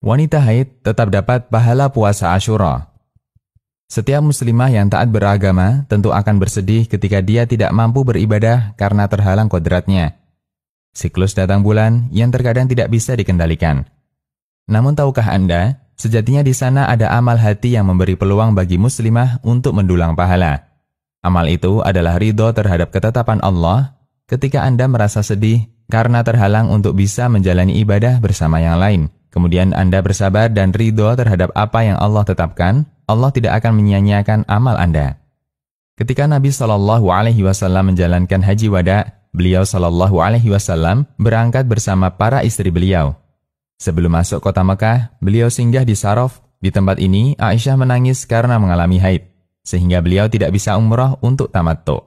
Wanita haid tetap dapat pahala puasa Asyura. Setiap muslimah yang taat beragama tentu akan bersedih ketika dia tidak mampu beribadah karena terhalang kodratnya. Siklus datang bulan yang terkadang tidak bisa dikendalikan. Namun tahukah Anda, sejatinya di sana ada amal hati yang memberi peluang bagi muslimah untuk mendulang pahala. Amal itu adalah ridho terhadap ketetapan Allah ketika Anda merasa sedih karena terhalang untuk bisa menjalani ibadah bersama yang lain. Kemudian Anda bersabar dan ridho terhadap apa yang Allah tetapkan, Allah tidak akan menyia-nyiakan amal Anda. Ketika Nabi SAW menjalankan haji wada, beliau SAW berangkat bersama para istri beliau. Sebelum masuk kota Mekah, beliau singgah di Saraf. Di tempat ini, Aisyah menangis karena mengalami haid, sehingga beliau tidak bisa umrah untuk tamattu.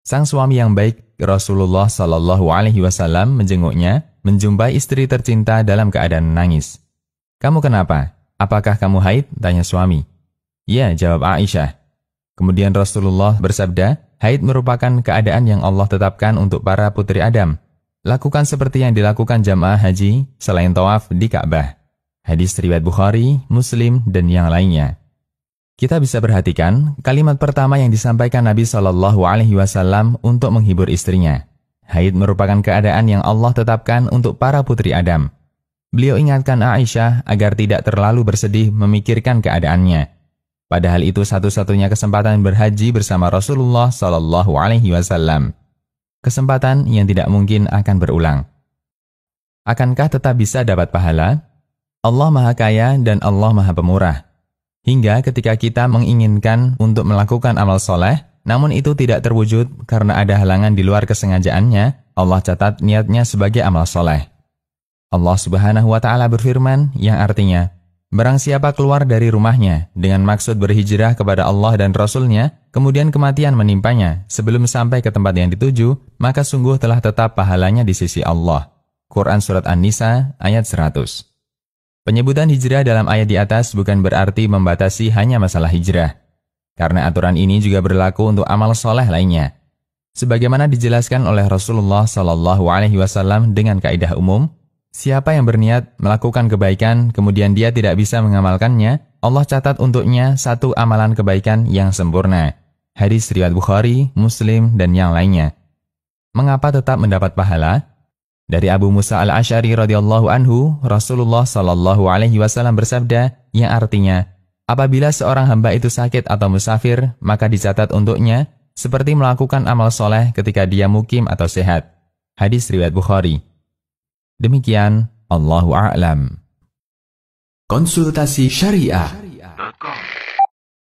Sang suami yang baik, Rasulullah SAW menjenguknya, menjumpai istri tercinta dalam keadaan menangis. "Kamu kenapa? Apakah kamu haid?" tanya suami. "Ya," jawab Aisyah. Kemudian Rasulullah bersabda, "Haid merupakan keadaan yang Allah tetapkan untuk para putri Adam. Lakukan seperti yang dilakukan jamaah haji selain tawaf di Ka'bah." Hadis riwayat Bukhari, Muslim, dan yang lainnya. Kita bisa perhatikan kalimat pertama yang disampaikan Nabi SAW untuk menghibur istrinya. Haid merupakan keadaan yang Allah tetapkan untuk para putri Adam. Beliau ingatkan Aisyah agar tidak terlalu bersedih memikirkan keadaannya. Padahal itu satu-satunya kesempatan berhaji bersama Rasulullah SAW. Kesempatan yang tidak mungkin akan berulang. Akankah tetap bisa dapat pahala? Allah Maha Kaya dan Allah Maha Pemurah. Hingga ketika kita menginginkan untuk melakukan amal soleh, namun itu tidak terwujud karena ada halangan di luar kesengajaannya, Allah catat niatnya sebagai amal soleh. Allah Subhanahu wa Ta'ala berfirman yang artinya, "Barang siapa keluar dari rumahnya dengan maksud berhijrah kepada Allah dan Rasul-Nya, kemudian kematian menimpanya sebelum sampai ke tempat yang dituju, maka sungguh telah tetap pahalanya di sisi Allah." Quran Surat An-Nisa ayat 100. Penyebutan hijrah dalam ayat di atas bukan berarti membatasi hanya masalah hijrah, karena aturan ini juga berlaku untuk amal soleh lainnya. Sebagaimana dijelaskan oleh Rasulullah SAW dengan kaidah umum, siapa yang berniat melakukan kebaikan kemudian dia tidak bisa mengamalkannya, Allah catat untuknya satu amalan kebaikan yang sempurna. Hadis riwayat Bukhari, Muslim, dan yang lainnya. Mengapa tetap mendapat pahala? Dari Abu Musa al-Asy'ari radhiyallahu anhu, Rasulullah SAW bersabda yang artinya, apabila seorang hamba itu sakit atau musafir, maka dicatat untuknya seperti melakukan amal soleh ketika dia mukim atau sehat. Hadis riwayat Bukhari. Demikian, Allahu a'lam. Konsultasi Syariah.